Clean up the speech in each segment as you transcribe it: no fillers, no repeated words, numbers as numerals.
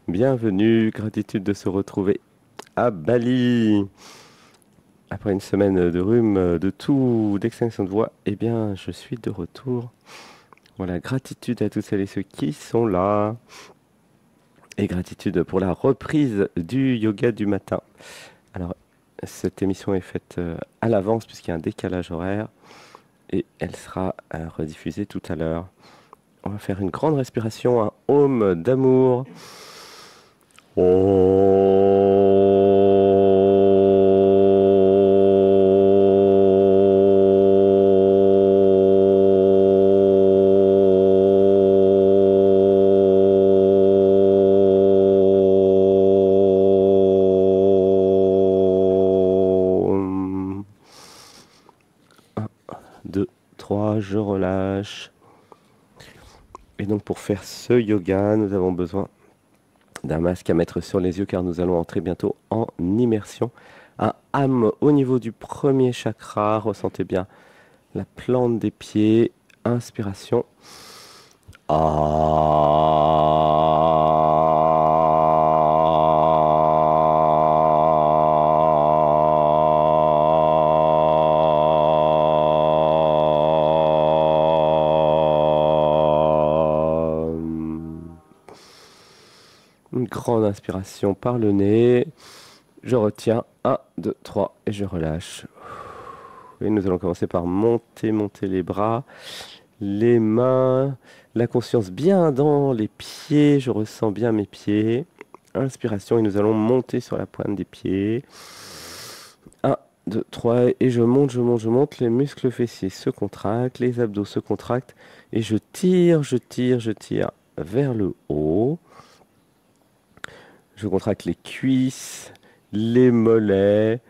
Bienvenue, gratitude de se retrouver à Bali. Après une semaine de rhume, de tout, d'extinction de voix, eh bien, je suis de retour. Voilà, gratitude à tous celles et ceux qui sont là. Et gratitude pour la reprise du yoga du matin. Alors, cette émission est faite à l'avance puisqu'il y a un décalage horaire et elle sera rediffusée tout à l'heure. On va faire une grande respiration, un home d'amour. Un, deux, trois, je relâche. Et donc pour faire ce yoga, nous avons besoin d'un masque à mettre sur les yeux car nous allons entrer bientôt en immersion. Un âme au niveau du premier chakra, ressentez bien la plante des pieds, inspiration. Une grande inspiration par le nez. Je retiens. 1, 2, 3 et je relâche. Et nous allons commencer par monter les bras, les mains, la conscience bien dans les pieds. Je ressens bien mes pieds. Inspiration et nous allons monter sur la pointe des pieds. 1, 2, 3 et je monte. Les muscles fessiers se contractent, les abdos se contractent et je tire vers le haut. Je contracte les cuisses, les mollets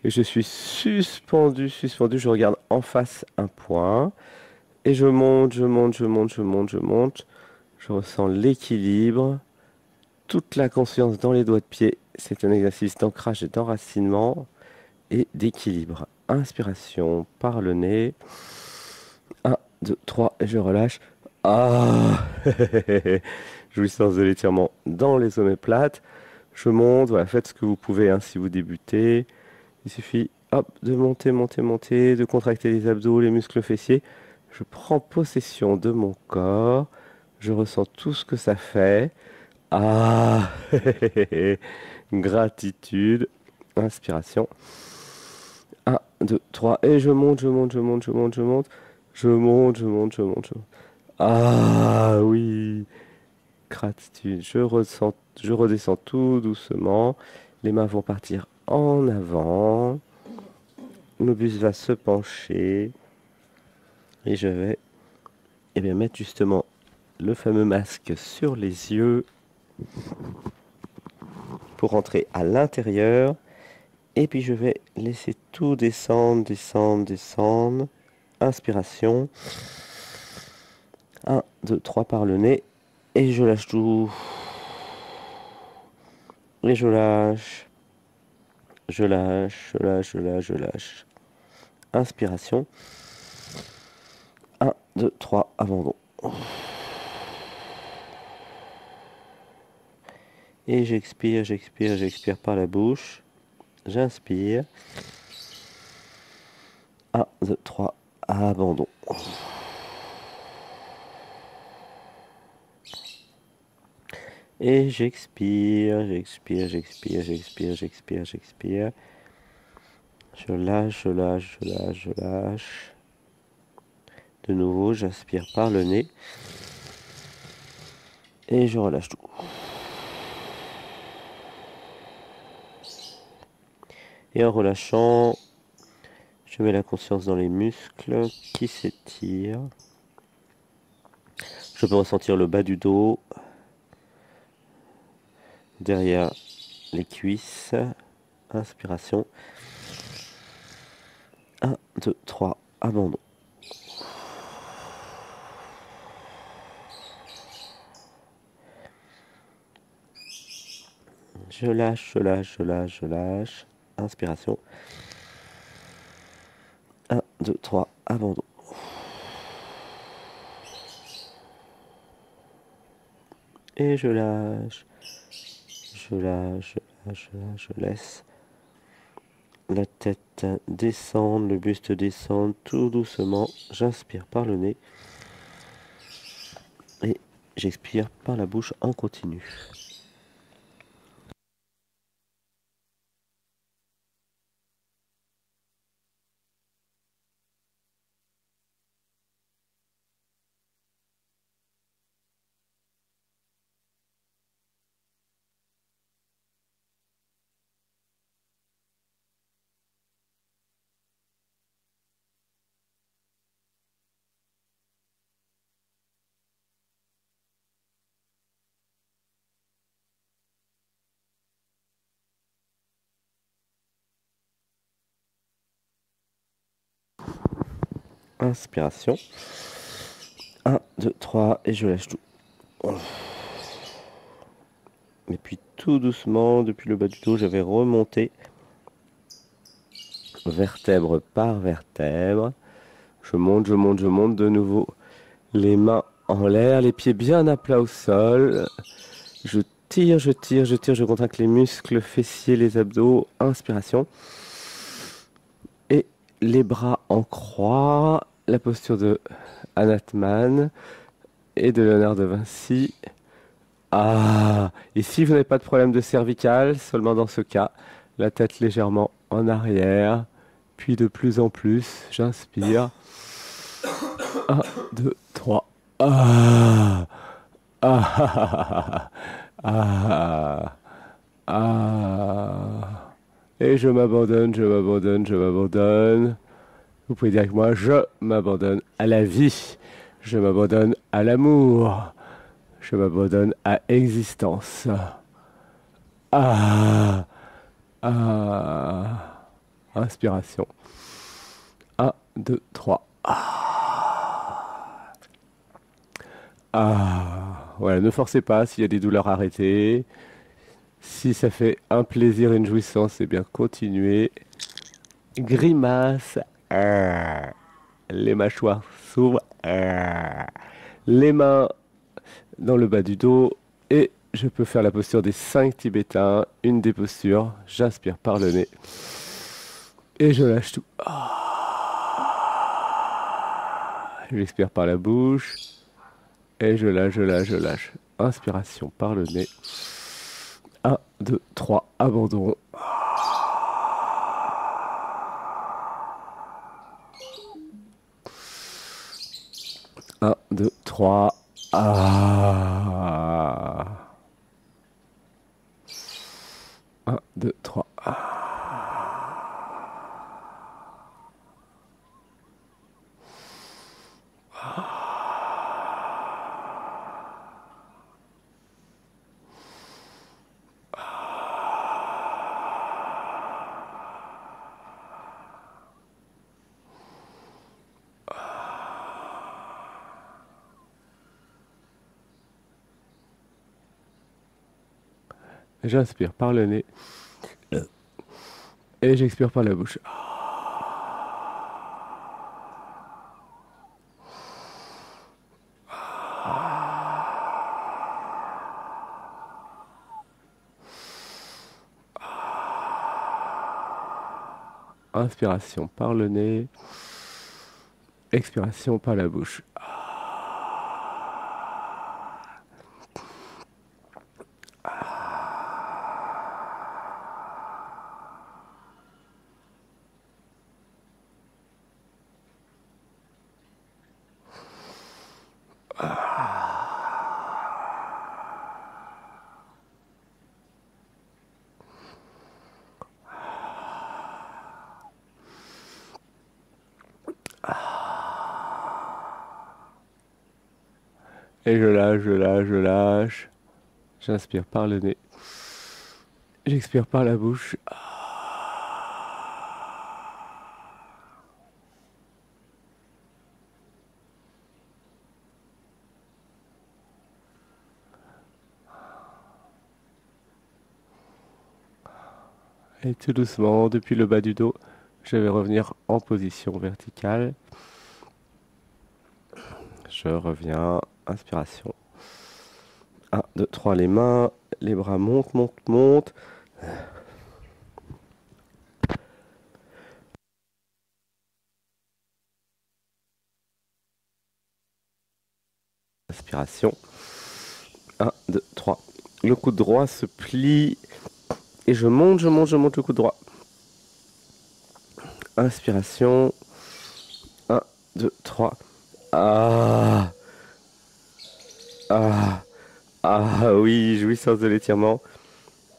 et je suis suspendu. Je regarde en face un point et je monte. Je ressens l'équilibre, toute la conscience dans les doigts de pied. C'est un exercice d'ancrage et d'enracinement et d'équilibre. Inspiration par le nez. 1, 2, 3 et je relâche. Ah Jouissance de l'étirement dans les omoplates. Je monte, voilà, faites ce que vous pouvez hein, si vous débutez. Il suffit hop, de monter, de contracter les abdos, les muscles fessiers. Je prends possession de mon corps. Je ressens tout ce que ça fait. Ah Gratitude. Inspiration. 1, 2, 3. Et je monte. Ah oui Gratitude. Je redescends tout doucement. Les mains vont partir en avant. Le bus va se pencher. Et je vais mettre justement le fameux masque sur les yeux pour rentrer à l'intérieur. Et puis je vais laisser tout descendre. Inspiration. 1, 2, 3 par le nez. Et je lâche tout. Et je lâche. Je lâche. Inspiration. 1, 2, 3, abandon. Et j'expire par la bouche. J'inspire. 1, 2, 3, abandon. Et j'expire. Je lâche. De nouveau, j'inspire par le nez. Et je relâche tout. Et en relâchant, je mets la conscience dans les muscles qui s'étirent. Je peux ressentir le bas du dos, derrière les cuisses. Inspiration. 1, 2, 3, abandon. Je lâche. Inspiration. 1, 2, 3, abandon. Et je lâche. je lâche, je laisse la tête descendre, le buste descendre tout doucement. J'inspire par le nez et j'expire par la bouche en continu. Inspiration. 1, 2, 3 et je lâche tout. Et puis tout doucement, depuis le bas du dos, je vais remonter vertèbre par vertèbre. Je monte, je monte, je monte de nouveau. Les mains en l'air, les pieds bien à plat au sol. Je tire, je tire, je tire, je contracte les muscles fessiers, les abdos. Inspiration. Et les bras en croix. La posture de Anatman et de Léonard de Vinci. Ah, et si vous n'avez pas de problème de cervical, seulement dans ce cas, la tête légèrement en arrière, puis de plus en plus, j'inspire. 1, 2, 3. Ah, ah, ah, ah. Et je m'abandonne, je m'abandonne, je m'abandonne. Vous pouvez dire avec moi, je m'abandonne à la vie. Je m'abandonne à l'amour. Je m'abandonne à existence. Ah, ah. Inspiration. 1, 2, 3. Ah. Voilà, ne forcez pas. S'il y a des douleurs, arrêtez. Si ça fait un plaisir et une jouissance, eh bien continuez. Grimace. Ah. Les mâchoires s'ouvrent. Ah. Les mains dans le bas du dos. Et je peux faire la posture des 5 Tibétains. Une des postures. J'inspire par le nez. Et je lâche tout. J'expire par la bouche. Et je lâche, je lâche, je lâche. Inspiration par le nez. 1, 2, 3, abandon. 1, 2, 3. Ah. 1, 2, 3. J'inspire par le nez. Et j'expire par la bouche. Inspiration par le nez. Expiration par la bouche. Et je lâche, je lâche, je lâche. J'inspire par le nez. J'expire par la bouche. Et tout doucement, depuis le bas du dos, je vais revenir en position verticale. Je reviens. Inspiration. 1, 2, 3, les mains. Les bras montent, montent, montent. Inspiration. 1, 2, 3. Le coude droit se plie. Et je monte, je monte, je monte le coude droit. Inspiration. 1, 2, 3. Ah. Ah. Ah oui, jouissance de l'étirement.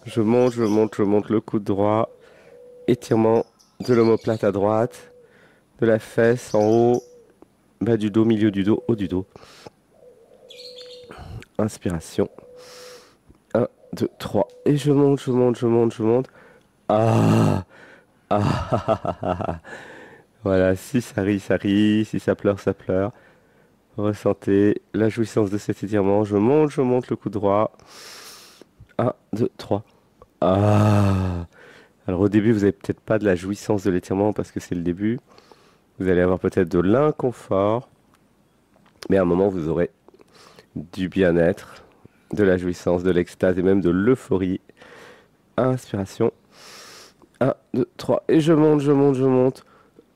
Je monte, je monte, je monte le coude droit. Étirement de l'omoplate à droite. De la fesse en haut. Bas du dos, milieu du dos, haut du dos. Inspiration. 1, 2, 3. Et je monte, je monte, je monte, je monte. Ah. Ah. Voilà, si ça rit, ça rit. Si ça pleure, ça pleure. Ressentez la jouissance de cet étirement. Je monte le coude droit. 1, 2, 3. Ah. Alors au début, vous n'avez peut-être pas de la jouissance de l'étirement parce que c'est le début. Vous allez avoir peut-être de l'inconfort. Mais à un moment, vous aurez du bien-être, de la jouissance, de l'extase et même de l'euphorie. Inspiration. 1, 2, 3. Et je monte, je monte, je monte.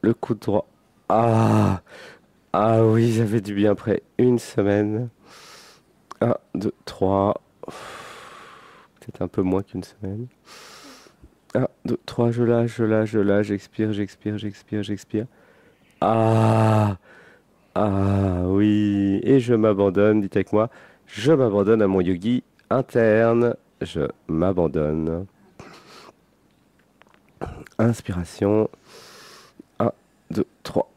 Le coude droit. Ah. Ah oui, j'avais du bien après une semaine. 1, 2, 3. Peut-être un peu moins qu'une semaine. 1, 2, 3, je lâche, je lâche, je lâche, j'expire, j'expire, j'expire, j'expire. Ah, ah oui, et je m'abandonne, dites avec moi, je m'abandonne à mon yogi interne, je m'abandonne. Inspiration, 1, 2, 3.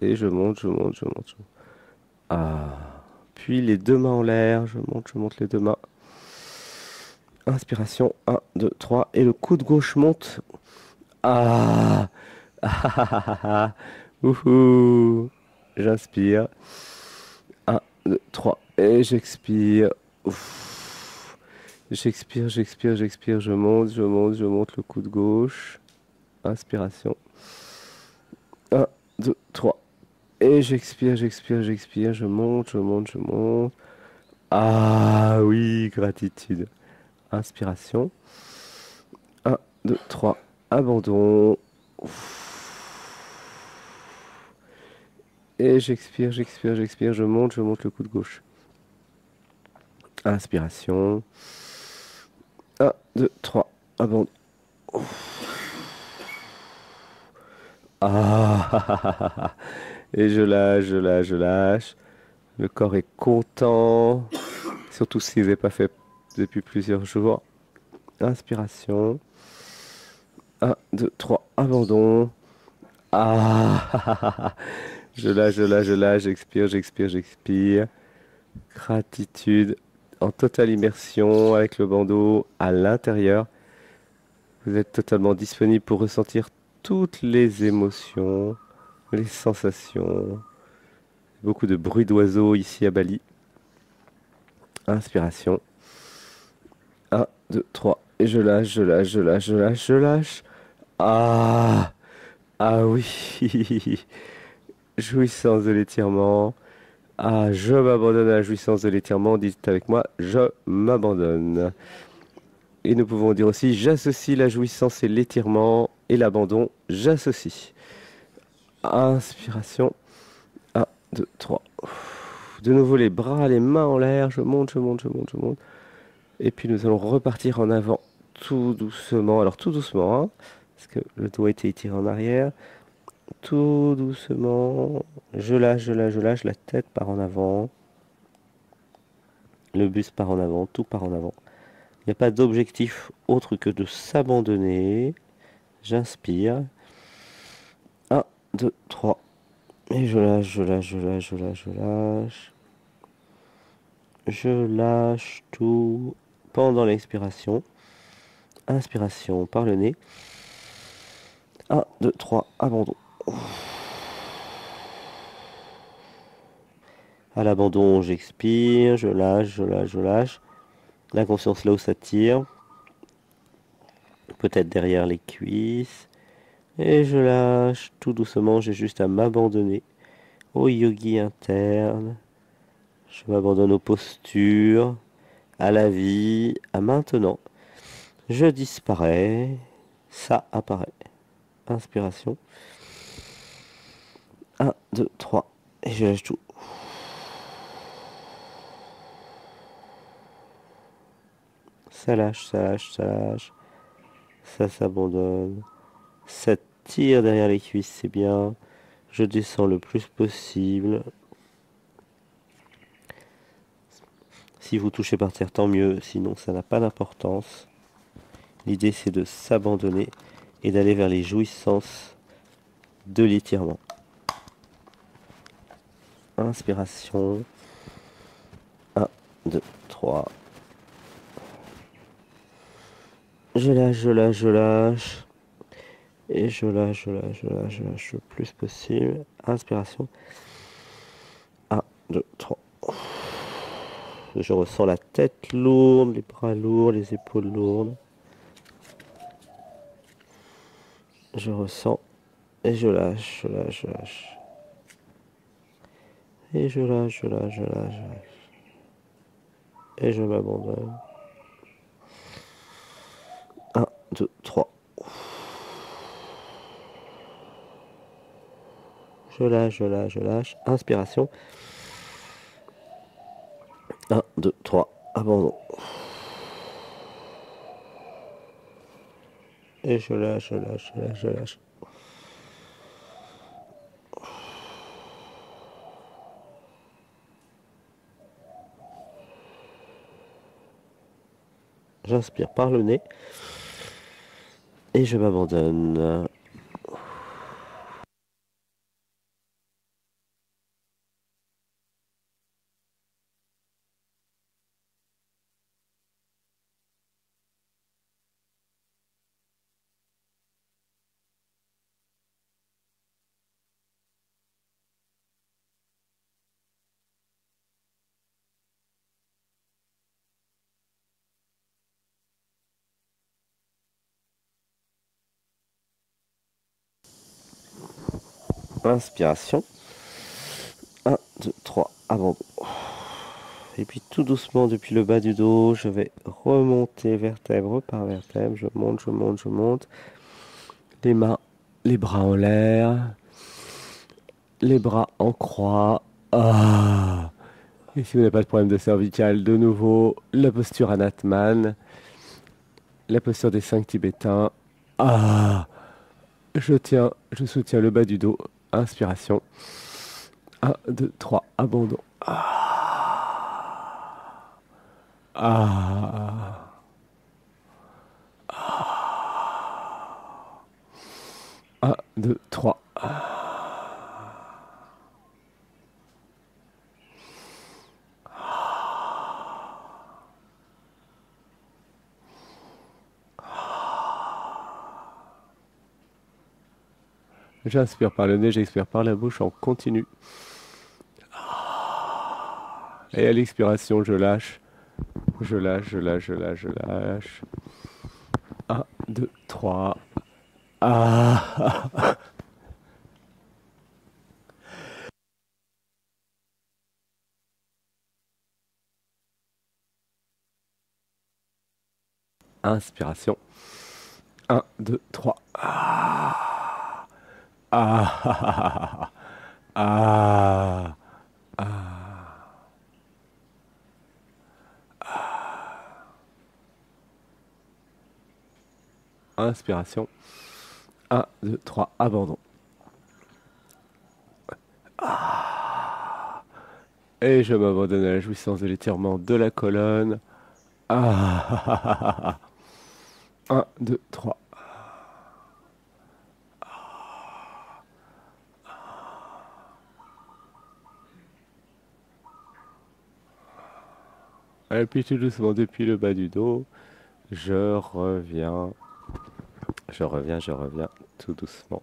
Et je monte, je monte, je monte, je monte. Ah, puis les deux mains en l'air, je monte les deux mains. Inspiration, 1, 2, 3, et le coude gauche monte. Ah, ah, ah, ah, ah, ah. Ouhou. J'inspire. 1, 2, 3. Et j'expire. Ouf. J'expire, j'expire, j'expire. Je monte, je monte, je monte le coude gauche. Inspiration. 1, 2, 3. Et j'expire, j'expire, j'expire. Je monte, je monte, je monte. Ah oui, gratitude. Inspiration. 1, 2, 3. Abandon. Et j'expire, j'expire, j'expire. Je monte le coude gauche. Inspiration. 1, 2, 3. Abandon. Ah, et je lâche, je lâche, je lâche. Le corps est content. Surtout s'il n'est pas fait depuis plusieurs jours. Inspiration. 1, 2, 3. Abandon. Ah, je lâche, je lâche, je lâche. J'expire, j'expire, j'expire. Gratitude. En totale immersion avec le bandeau à l'intérieur. Vous êtes totalement disponible pour ressentir toutes les émotions, les sensations. Beaucoup de bruit d'oiseaux ici à Bali. Inspiration. 1, 2, 3. Et je lâche, je lâche, je lâche, je lâche, je lâche. Ah, ah oui. Jouissance de l'étirement. Ah, je m'abandonne à la jouissance de l'étirement. Dites avec moi, je m'abandonne. Et nous pouvons dire aussi, j'associe la jouissance et l'étirement et l'abandon, j'associe. Inspiration. 1, 2, 3. De nouveau les bras, les mains en l'air. Je monte, je monte, je monte, je monte. Et puis nous allons repartir en avant tout doucement. Alors tout doucement, hein, parce que le dos a été étiré en arrière. Tout doucement. Je lâche, je lâche, je lâche. La tête part en avant. Le buste part en avant. Tout part en avant. Il n'y a pas d'objectif autre que de s'abandonner. J'inspire. 1, 2, 3. Et je lâche, je lâche, je lâche, je lâche, je lâche. Je lâche tout pendant l'expiration. Inspiration par le nez. 1, 2, 3, abandon. À l'abandon, j'expire, je lâche, je lâche, je lâche. La conscience là où ça tire. Peut-être derrière les cuisses. Et je lâche tout doucement, j'ai juste à m'abandonner au yogi interne. Je m'abandonne aux postures, à la vie, à maintenant. Je disparais, ça apparaît. Inspiration. 1, 2, 3. Et je lâche tout. Ça lâche, ça lâche, ça lâche. Ça s'abandonne. Ça tire derrière les cuisses, c'est bien. Je descends le plus possible. Si vous touchez par terre, tant mieux. Sinon, ça n'a pas d'importance. L'idée, c'est de s'abandonner et d'aller vers les jouissances de l'étirement. Inspiration. 1, 2, 3. Je lâche, je lâche, je lâche. Et je lâche, je lâche, je lâche, je lâche le plus possible. Inspiration. 1, 2, 3. Je ressens la tête lourde, les bras lourds, les épaules lourdes. Je ressens et je lâche, je lâche, je lâche. Et je lâche, je lâche, je lâche, je lâche. Et je m'abandonne. 1, 2, 3. Je lâche, je lâche, je lâche. Inspiration. 1, 2, 3. Abandon. Et je lâche, je lâche, je lâche, je lâche. J'inspire par le nez. Et je m'abandonne. Inspiration. 1, 2, 3. Abandon. Et puis tout doucement depuis le bas du dos, je vais remonter vertèbre par vertèbre. Je monte, je monte, je monte. Les mains, les bras en l'air. Les bras en croix. Ah. Et si vous n'avez pas de problème de cervical, de nouveau, la posture Anatman. La posture des 5 tibétains. Ah. Je tiens, je soutiens le bas du dos. Inspiration. 1, 2, 3. Abandon. Ah. 1, 2, 3. J'inspire par le nez, j'expire par la bouche en continu. Et à l'expiration, je lâche. Je lâche, je lâche, je lâche, je lâche. 1, 2, 3. Ah. Inspiration. 1, 2, 3. Ah. Ah. Ah. Ah. Inspiration. 1, 2, 3. Abandon. Et je m'abandonne à la jouissance de l'étirement de la colonne. Ah. 1, 2, 3. Et puis tout doucement depuis le bas du dos, je reviens. Je reviens, je reviens tout doucement.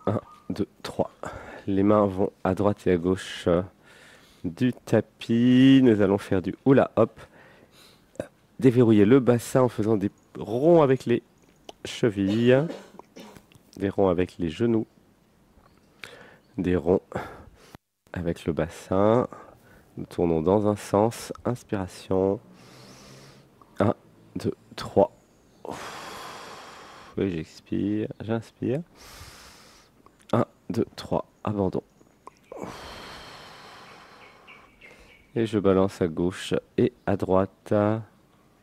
1, 2, 3. Les mains vont à droite et à gauche du tapis. Nous allons faire du hula hop. Déverrouiller le bassin en faisant des ronds avec les chevilles, des ronds avec les genoux, des ronds avec le bassin. Nous tournons dans un sens. Inspiration. 1, 2, 3. Oui, j'expire. J'inspire. 1, 2, 3. Abandon. Et je balance à gauche et à droite.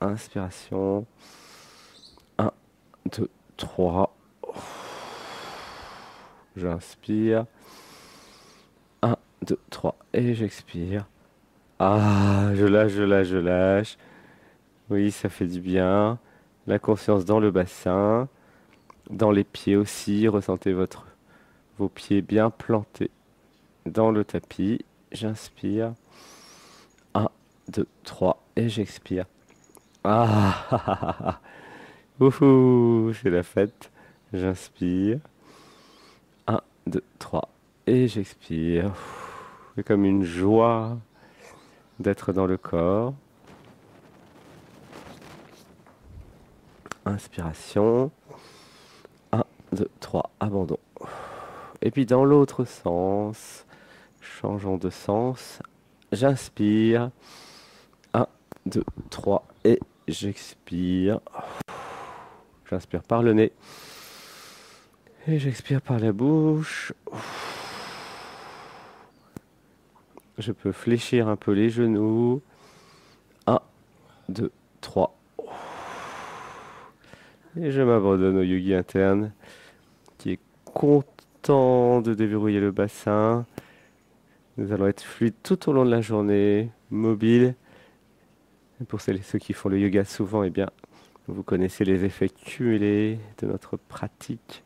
Inspiration. 1, 2, 3. J'inspire. 1, 2, 3. Et j'expire. Ah, je lâche, je lâche, je lâche. Oui, ça fait du bien. La conscience dans le bassin, dans les pieds aussi. Ressentez vos pieds bien plantés dans le tapis. J'inspire. 1, 2, 3. Et j'expire. Ah, Wouhou, c'est la fête. J'inspire. 1, 2, 3. Et j'expire. C'est comme une joie d'être dans le corps. Inspiration. 1, 2, 3. Abandon. Et puis dans l'autre sens, changeons de sens. J'inspire. 1, 2, 3. Et j'expire. J'inspire par le nez. Et j'expire par la bouche. Je peux fléchir un peu les genoux. 1, 2, 3. Et je m'abandonne au yogi interne qui est content de déverrouiller le bassin. Nous allons être fluides tout au long de la journée, mobiles. Et pour celles et ceux qui font le yoga souvent, eh bien, vous connaissez les effets cumulés de notre pratique.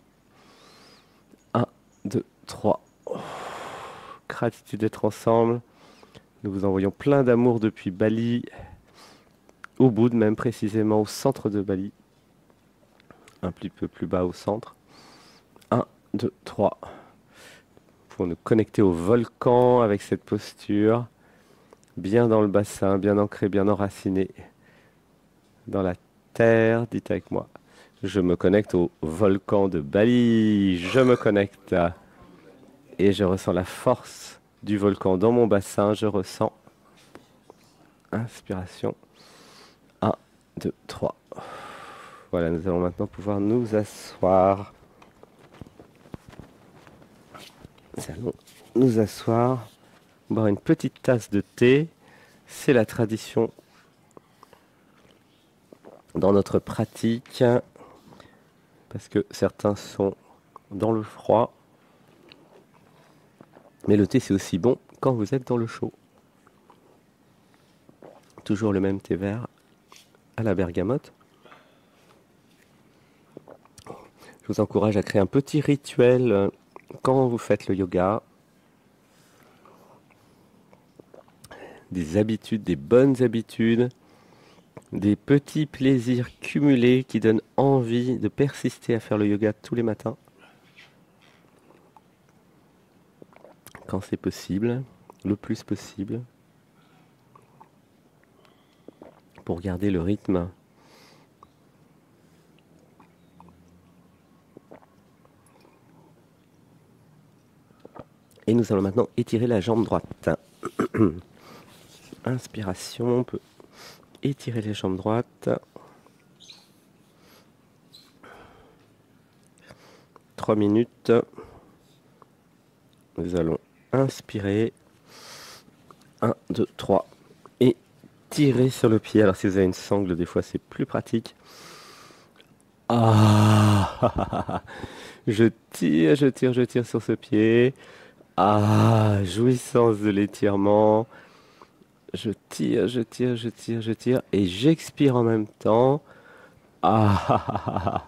1, 2, 3. Gratitude d'être ensemble. Nous vous envoyons plein d'amour depuis Bali, au bout même précisément au centre de Bali. Un petit peu plus bas au centre. 1, 2, 3. Pour nous connecter au volcan avec cette posture. Bien dans le bassin, bien ancré, bien enraciné. Dans la terre, dites avec moi. Je me connecte au volcan de Bali. Je me connecte. Et je ressens la force du volcan dans mon bassin. Je ressens. Inspiration. 1, 2, 3. Voilà, nous allons maintenant pouvoir nous asseoir. Nous allons nous asseoir, boire une petite tasse de thé. C'est la tradition dans notre pratique, parce que certains sont dans le froid. Mais le thé, c'est aussi bon quand vous êtes dans le chaud. Toujours le même thé vert à la bergamote. Je vous encourage à créer un petit rituel quand vous faites le yoga. Des habitudes, des bonnes habitudes, des petits plaisirs cumulés qui donnent envie de persister à faire le yoga tous les matins. Quand c'est possible, le plus possible, pour garder le rythme. Et nous allons maintenant étirer la jambe droite. Inspiration, on peut étirer les jambes droites. 3 minutes. Nous allons inspirer. 1, 2, 3. Et tirer sur le pied. Alors si vous avez une sangle, des fois c'est plus pratique. Ah Je tire, je tire, je tire sur ce pied. Ah, jouissance de l'étirement. Je tire, je tire, je tire, je tire. Et j'expire en même temps. Ah,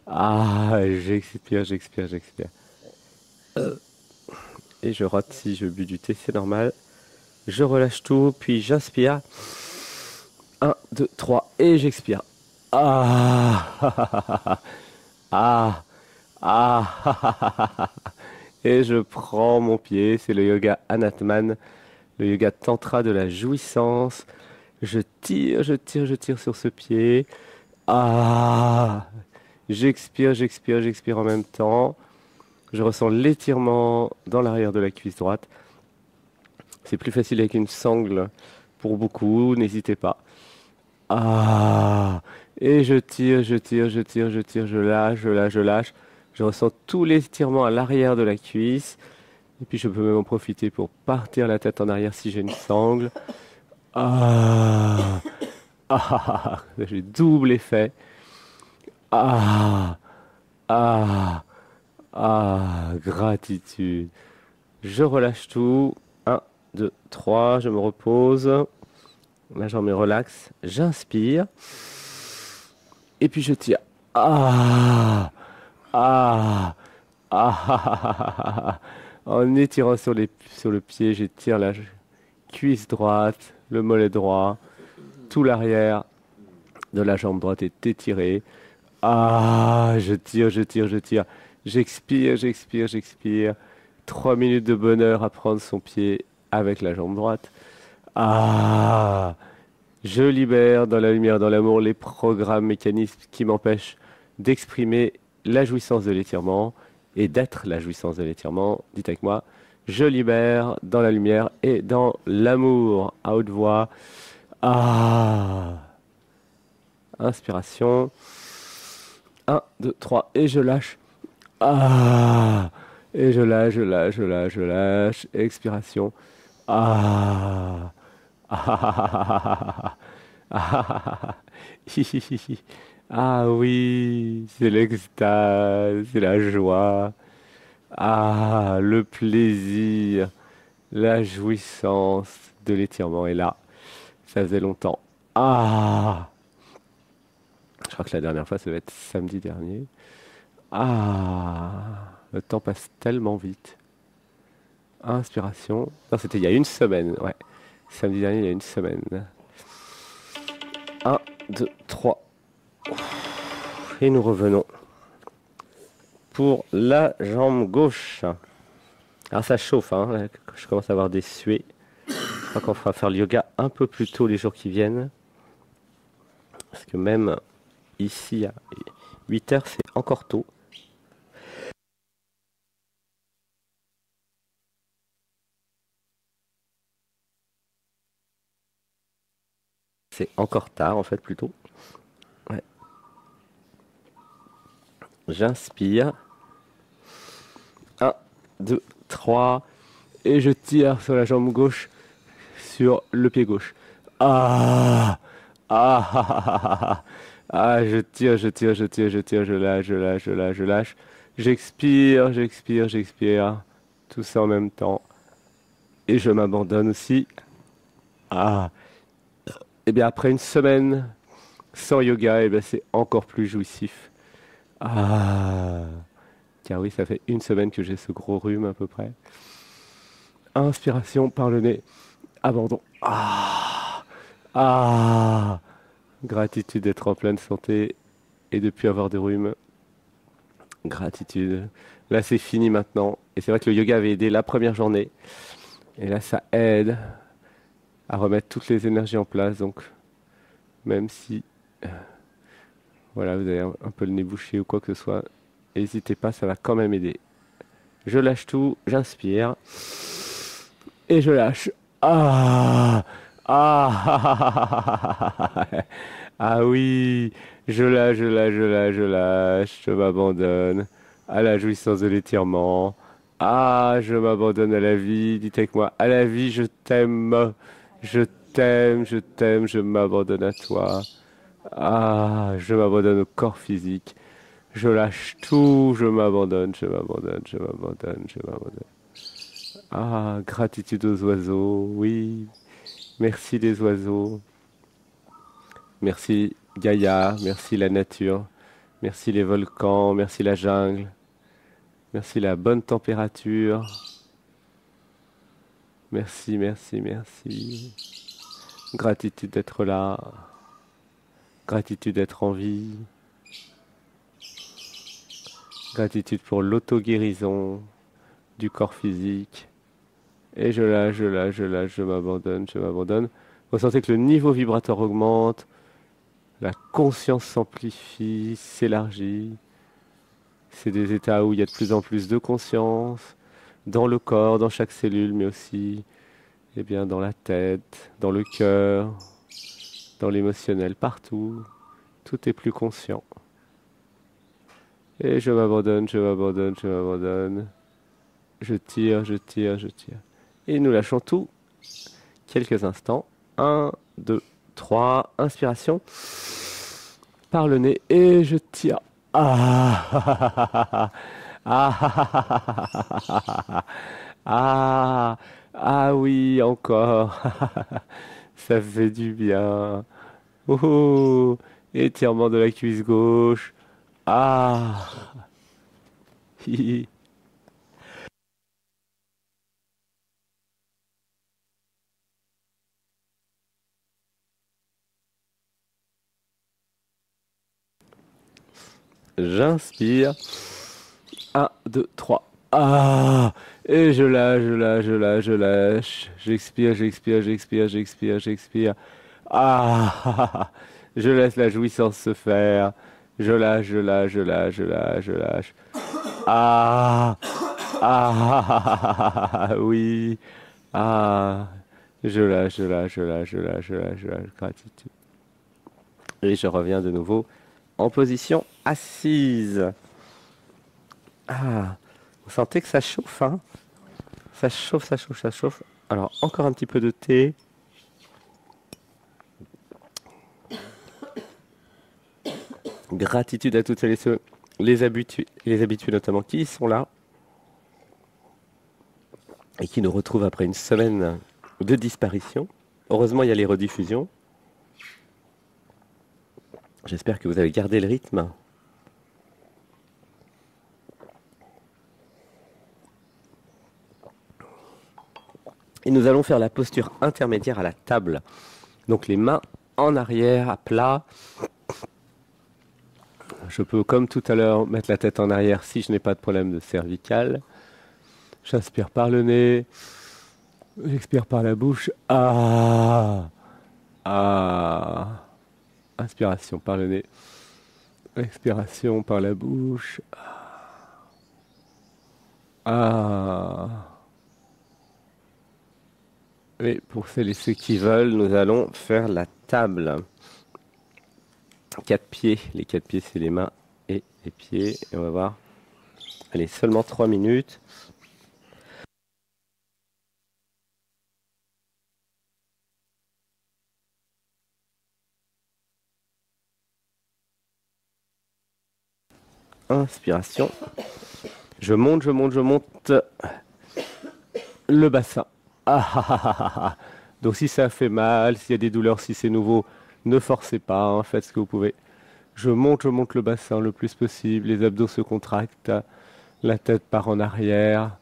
j'expire, j'expire, j'expire. Et je rote si je bus du thé, c'est normal. Je relâche tout, puis j'inspire. 1, 2, 3, et j'expire. Ah, ah, ah, et je prends mon pied, c'est le yoga Anatman, le yoga tantra de la jouissance. Je tire, je tire, je tire sur ce pied. Ah, j'expire, j'expire, j'expire en même temps. Je ressens l'étirement dans l'arrière de la cuisse droite. C'est plus facile avec une sangle pour beaucoup, n'hésitez pas. Ah, et je tire, je tire, je tire, je tire, je lâche, je lâche, je lâche. Je ressens tout l'étirement à l'arrière de la cuisse. Et puis je peux même en profiter pour partir la tête en arrière si j'ai une sangle. Ah, ah, j'ai double effet. Ah, ah, ah, gratitude. Je relâche tout. Un, 2, 3, je me repose. Là, j'en me relaxe. J'inspire. Et puis je tire. Ah, ah, ah, ah, ah, ah, ah. En étirant sur le pied, j'étire la cuisse droite, le mollet droit, tout l'arrière de la jambe droite est étiré. Ah, je tire, je tire, je tire. J'expire, j'expire, j'expire. 3 minutes de bonheur à prendre son pied avec la jambe droite. Ah, je libère dans la lumière, dans l'amour, les programmes, mécanismes qui m'empêchent d'exprimer la jouissance de l'étirement et d'être la jouissance de l'étirement. Dites avec moi, je libère dans la lumière et dans l'amour à haute voix. Ah, inspiration. 1, 2, 3 et je lâche. Ah, et je lâche, je lâche, je lâche, je lâche. Expiration. Ah, ah, ah, ah, hi, hi, hi, hi. Ah oui, c'est l'extase, c'est la joie. Ah, le plaisir, la jouissance de l'étirement est là. Ça faisait longtemps. Ah, je crois que la dernière fois, ça va être samedi dernier. Ah, le temps passe tellement vite. Inspiration. Non, c'était il y a une semaine, ouais. Samedi dernier, il y a une semaine. Un, 2, 3. Et nous revenons pour la jambe gauche. Alors ça chauffe, hein. Là, je commence à avoir des suées. Je crois qu'on fera faire le yoga un peu plus tôt les jours qui viennent. Parce que même ici, à 8 heures, c'est encore tôt. C'est encore tard, en fait, plutôt. Ouais. J'inspire. 1, 2, 3. Et je tire sur la jambe gauche, sur le pied gauche. Ah, ah, ah, ah, ah, ah. Ah, je tire, je tire, je tire, je tire, je lâche, je lâche, je lâche, je lâche. J'expire, j'expire, j'expire. Tout ça en même temps. Et je m'abandonne aussi. Ah, et bien après une semaine sans yoga, et bien c'est encore plus jouissif. Ah, car oui, ça fait une semaine que j'ai ce gros rhume à peu près. Inspiration par le nez. Abandon. Ah, ah. Gratitude d'être en pleine santé et de plus avoir de rhume. Gratitude. Là, c'est fini maintenant. Et c'est vrai que le yoga avait aidé la première journée. Et là, ça aide à remettre toutes les énergies en place. Donc, même si voilà, vous avez un peu le nez bouché ou quoi que ce soit, n'hésitez pas, ça va quand même aider. Je lâche tout, j'inspire. Et je lâche. Ah, ah, ah oui, je lâche, je lâche, je lâche, je lâche, je m'abandonne à la jouissance de l'étirement. Ah, je m'abandonne à la vie. Dites avec moi, à la vie, je t'aime, je t'aime, je t'aime, je m'abandonne à toi. Ah, je m'abandonne au corps physique. Je lâche tout, je m'abandonne, je m'abandonne, je m'abandonne, je m'abandonne. Ah, gratitude aux oiseaux, oui. Merci les oiseaux. Merci Gaïa, merci la nature. Merci les volcans, merci la jungle. Merci la bonne température. Merci, merci, merci. Gratitude d'être là. Gratitude d'être en vie. Gratitude pour l'auto-guérison du corps physique. Et je lâche, je lâche, je lâche, je m'abandonne, je m'abandonne. Vous sentez que le niveau vibratoire augmente, la conscience s'amplifie, s'élargit. C'est des états où il y a de plus en plus de conscience, dans le corps, dans chaque cellule, mais aussi Eh bien, dans la tête, dans le cœur, dans l'émotionnel, partout, tout est plus conscient. Et je m'abandonne, je m'abandonne, je m'abandonne. Je tire, je tire, je tire. Et nous lâchons tout quelques instants. Un, 2, 3. Inspiration par le nez et je tire. Ah, ah, ah, ah oui, encore. Ça fait du bien. Oh, étirement de la cuisse gauche. Ah, hi. J'inspire. Un, 2, 3. Ah, et je lâche, je lâche, je lâche, je lâche. J'expire, j'expire, j'expire, j'expire, j'expire. Ah, je laisse la jouissance se faire. Je lâche, je lâche, je lâche, je lâche, je lâche. Ah, ah, oui. Ah, je lâche, je lâche, je lâche, je lâche, je lâche, je lâche. Gratitude. Et je reviens de nouveau en position assise. Ah, vous sentez que ça chauffe, hein? Ça chauffe, ça chauffe, ça chauffe. Alors, encore un petit peu de thé. Gratitude à toutes celles et ceux, les habitués notamment, qui sont là et qui nous retrouvent après une semaine de disparition. Heureusement, il y a les rediffusions. J'espère que vous avez gardé le rythme. Et nous allons faire la posture intermédiaire à la table. Donc les mains en arrière, à plat. Je peux, comme tout à l'heure, mettre la tête en arrière si je n'ai pas de problème de cervical. J'inspire par le nez. J'expire par la bouche. Ah, ah. Inspiration par le nez. Expiration par la bouche. Ah. Et pour celles et ceux qui veulent, nous allons faire la table. 4 pieds. Les 4 pieds, c'est les mains et les pieds. Et on va voir. Allez, seulement 3 minutes. Inspiration. Je monte, je monte, je monte le bassin. Ah, ah, ah, ah, ah, ah. Donc si ça fait mal, s'il y a des douleurs, si c'est nouveau, ne forcez pas, hein, faites ce que vous pouvez. Je monte le bassin le plus possible, les abdos se contractent, la tête part en arrière.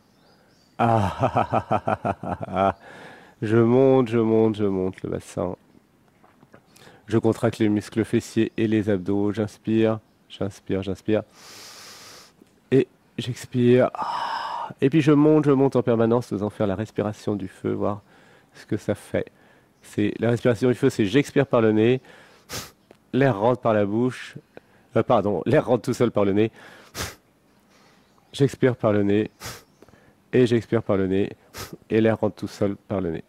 Ah, ah, ah, ah, ah, ah, ah, ah. Je monte, je monte, je monte le bassin. Je contracte les muscles fessiers et les abdos. J'inspire, j'inspire, j'inspire. Et j'expire. Et puis je monte en permanence, faisant faire la respiration du feu, voir ce que ça fait. C'est la respiration du feu, c'est j'expire par le nez, l'air rentre par la bouche. Pardon, l'air rentre tout seul par le nez. J'expire par le nez et j'expire par le nez et l'air rentre tout seul par le nez.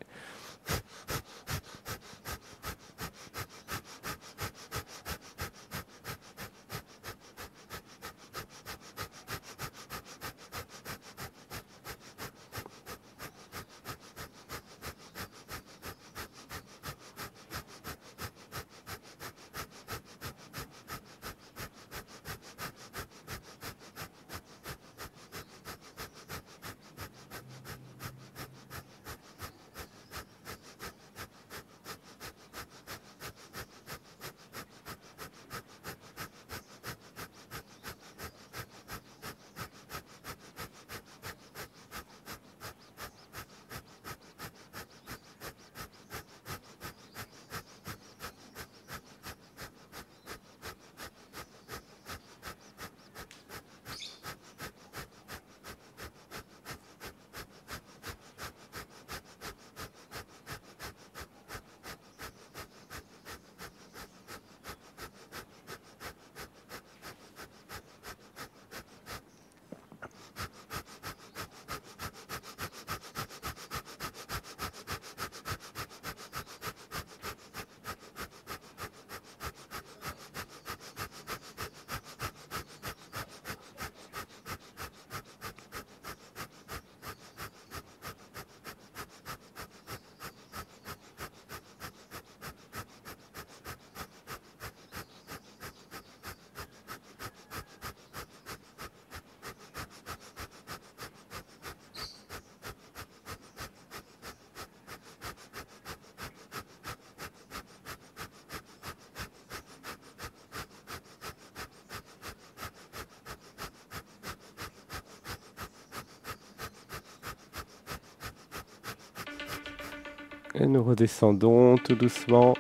Et nous redescendons tout doucement.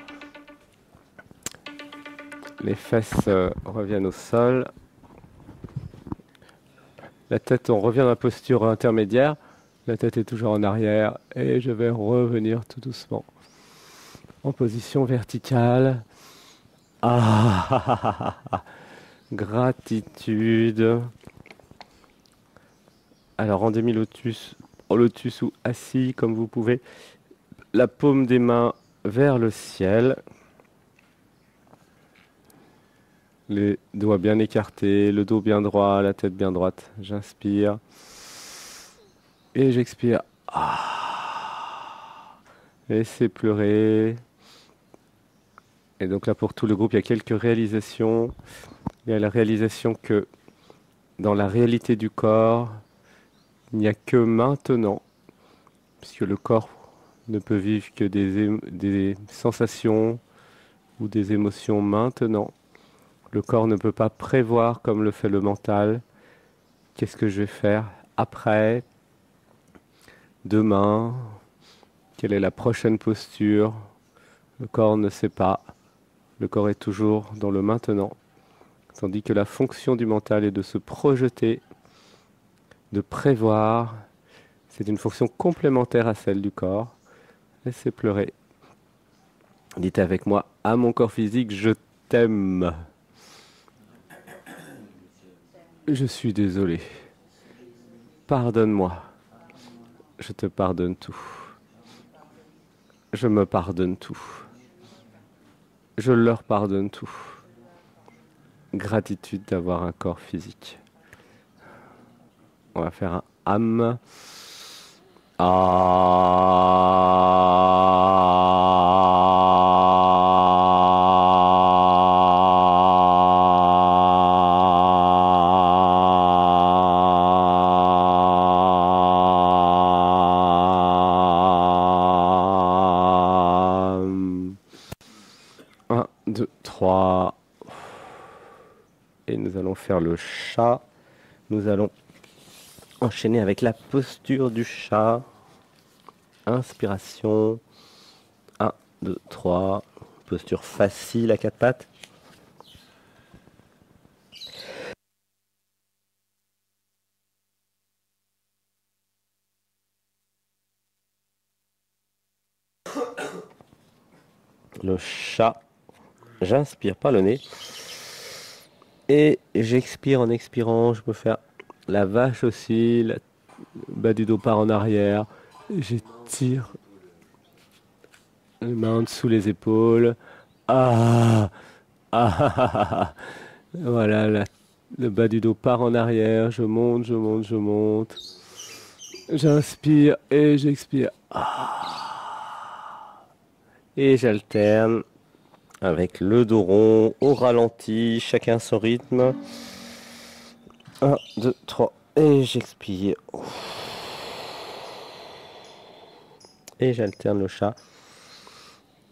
Les fesses reviennent au sol. La tête, on revient dans la posture intermédiaire. La tête est toujours en arrière. Et je vais revenir tout doucement en position verticale. Ah, gratitude. Alors en demi-lotus, en lotus ou assis comme vous pouvez. La paume des mains vers le ciel. Les doigts bien écartés, le dos bien droit, la tête bien droite. J'inspire. Et j'expire. Laissez pleurer. Et donc là, pour tout le groupe, il y a quelques réalisations. Il y a la réalisation que dans la réalité du corps, il n'y a que maintenant, puisque le corps ne peut vivre que des sensations ou des émotions maintenant. Le corps ne peut pas prévoir comme le fait le mental. Qu'est-ce que je vais faire après, demain, quelle est la prochaine posture? Le corps ne sait pas. Le corps est toujours dans le maintenant. Tandis que la fonction du mental est de se projeter, de prévoir. C'est une fonction complémentaire à celle du corps. Laissez pleurer. Dites avec moi, à mon corps physique, je t'aime. Je suis désolé. Pardonne-moi. Je te pardonne tout. Je me pardonne tout. Je leur pardonne tout. Gratitude d'avoir un corps physique. On va faire un âme. Un, deux, trois. Et nous allons faire le chat. Nous allons enchaîner avec la posture du chat. Inspiration. 1, 2, 3. Posture facile à quatre pattes. Le chat. J'inspire par le nez. Et j'expire en expirant. Je peux faire la vache aussi. Le bas du dos part en arrière. J'étire les mains en dessous les épaules. Ah, ah, ah, ah, ah. Voilà, le bas du dos part en arrière. Je monte, je monte, je monte. J'inspire et j'expire. Et j'alterne avec le dos rond au ralenti, chacun son rythme. 1, 2, 3. Et j'expire. Et j'alterne le chat.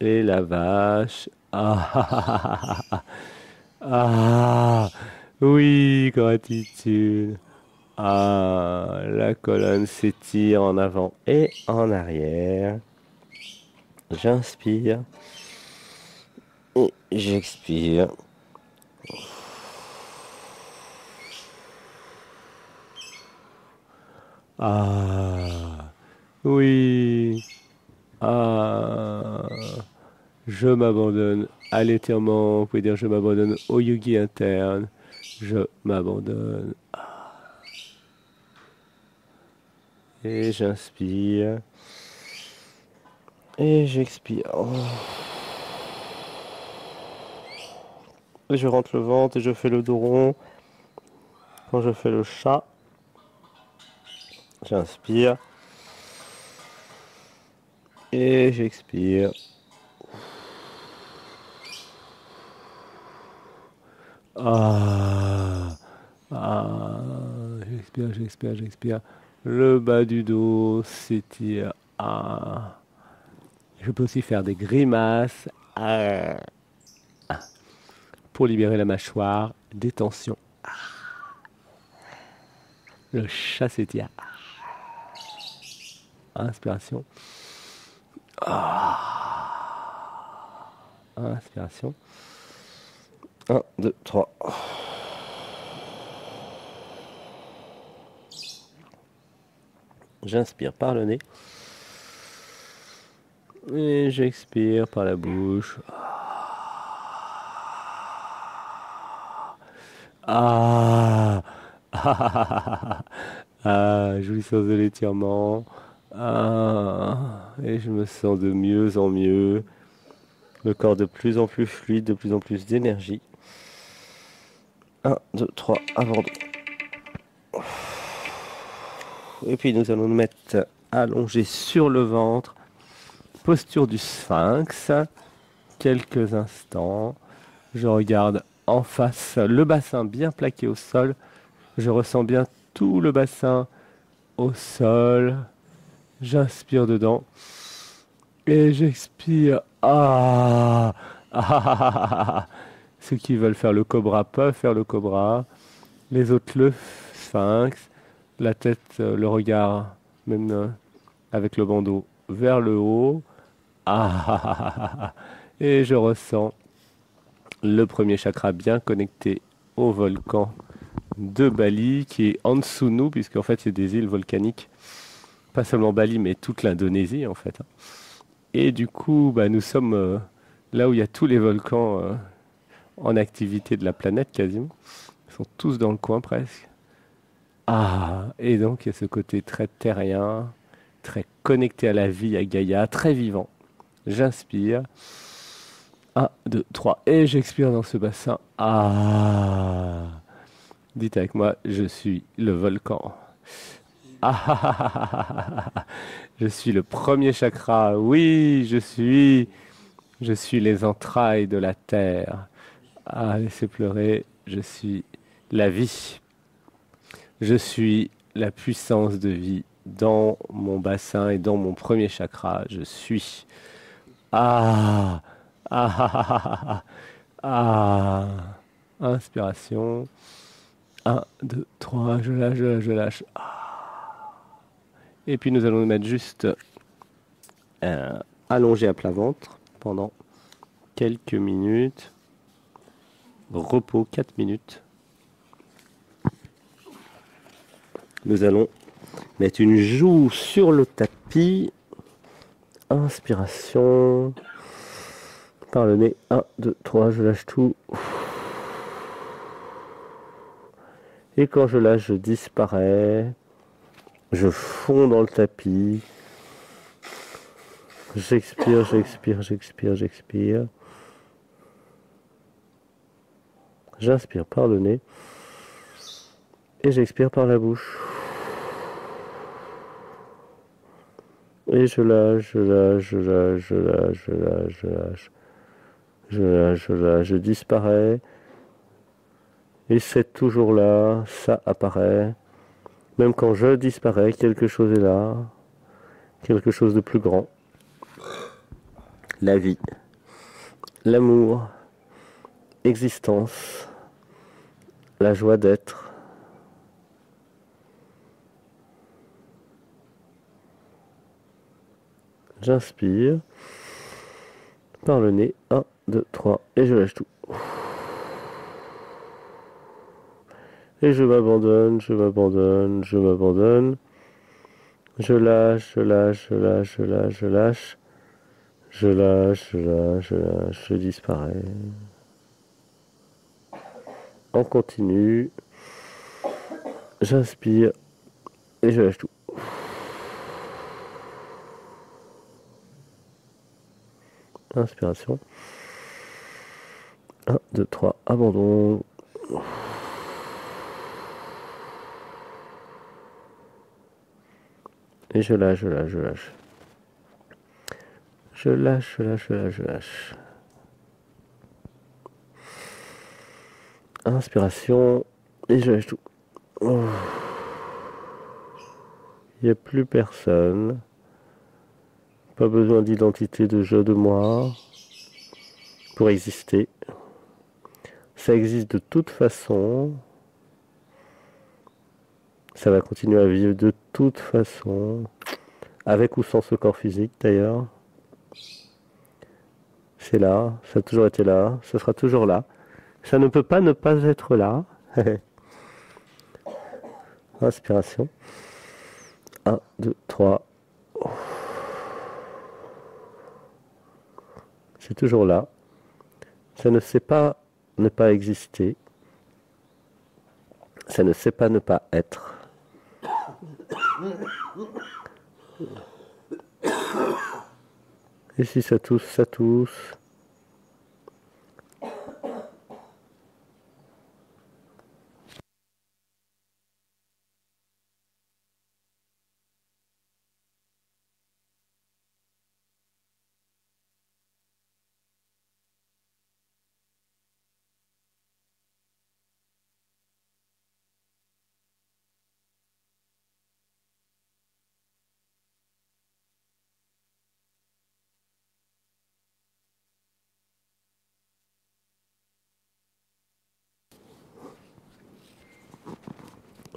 Et la vache. Ah, ah, ah, ah, ah. Ah, oui, gratitude. Ah, la colonne s'étire en avant et en arrière. J'inspire et j'expire. Ah, oui. Ah, je m'abandonne à l'étirement. Vous pouvez dire je m'abandonne au yogi interne. Je m'abandonne. Et j'inspire. Et j'expire. Et je rentre le ventre et je fais le dos rond. Quand je fais le chat, j'inspire. Et j'expire. Ah, ah, j'expire, j'expire, j'expire. Le bas du dos s'étire. Ah. Je peux aussi faire des grimaces. Ah. Pour libérer la mâchoire, des tensions. Le chat s'étire. Inspiration. Inspiration. 1, 2, 3. J'inspire par le nez. Et j'expire par la bouche. Ah, jouissance de l'étirement. Et je me sens de mieux en mieux. Le corps de plus en plus fluide, de plus en plus d'énergie. 1, 2, 3, abandon. Et puis nous allons nous mettre allongés sur le ventre. Posture du sphinx. Quelques instants. Je regarde en face le bassin bien plaqué au sol. Je ressens bien tout le bassin au sol. J'inspire dedans. Et j'expire. Ceux qui veulent faire le cobra peuvent faire le cobra. Les autres le sphinx. La tête, le regard, même avec le bandeau, vers le haut. Et je ressens le premier chakra bien connecté au volcan de Bali, qui est en dessous de nous, puisqu'en fait, c'est des îles volcaniques. Pas seulement Bali, mais toute l'Indonésie, en fait. Et du coup, nous sommes là où il y a tous les volcans en activité de la planète, quasiment. Ils sont tous dans le coin, presque. Et donc, il y a ce côté très terrien, très connecté à la vie, à Gaïa, très vivant. J'inspire. 1, 2, 3. Et j'expire dans ce bassin. Dites avec moi, je suis le volcan. Je suis le premier chakra. Oui, je suis les entrailles de la terre. Laissez pleurer. Je suis la vie. Je suis la puissance de vie dans mon bassin et dans mon premier chakra. Je suis. Inspiration. 1, 2, 3, je lâche, je lâche, je lâche. Et puis nous allons nous mettre juste allongé à plat ventre pendant quelques minutes. Repos 4 minutes. Nous allons mettre une joue sur le tapis. Inspiration. Par le nez. 1, 2, 3, je lâche tout. Et quand je lâche, je disparais. Je fonds dans le tapis. J'expire, j'expire, j'expire, j'expire. J'inspire par le nez. Et j'expire par la bouche. Et je lâche, je lâche, je lâche, je lâche, je lâche, je lâche. Je lâche, je lâche, je disparais. Et c'est toujours là, ça apparaît. Même quand je disparais, quelque chose est là. Quelque chose de plus grand. La vie. L'amour. Existence. La joie d'être. J'inspire. Par le nez. 1, 2, 3. Et je lâche tout. Et je m'abandonne, je m'abandonne, je m'abandonne. Je lâche, je lâche, je lâche, je lâche, je lâche. Je lâche, je lâche, je lâche, je disparais. On continue. J'inspire et je lâche tout. Inspiration. 1, 2, 3, abandon. Et je lâche, je lâche, je lâche. Je lâche, je lâche, je lâche, je lâche. Inspiration. Et je lâche tout. Il n'y a plus personne. Pas besoin d'identité, de je, de moi. Pour exister. Ça existe de toute façon. Ça va continuer à vivre de toute façon. Avec ou sans ce corps physique d'ailleurs. c'est là, ça a toujours été là, ça sera toujours là. Ça ne peut pas ne pas être là. Inspiration. 1, 2, 3. C'est toujours là. Ça ne sait pas ne pas exister. Ça ne sait pas ne pas être. Et si ça tousse, ça tousse.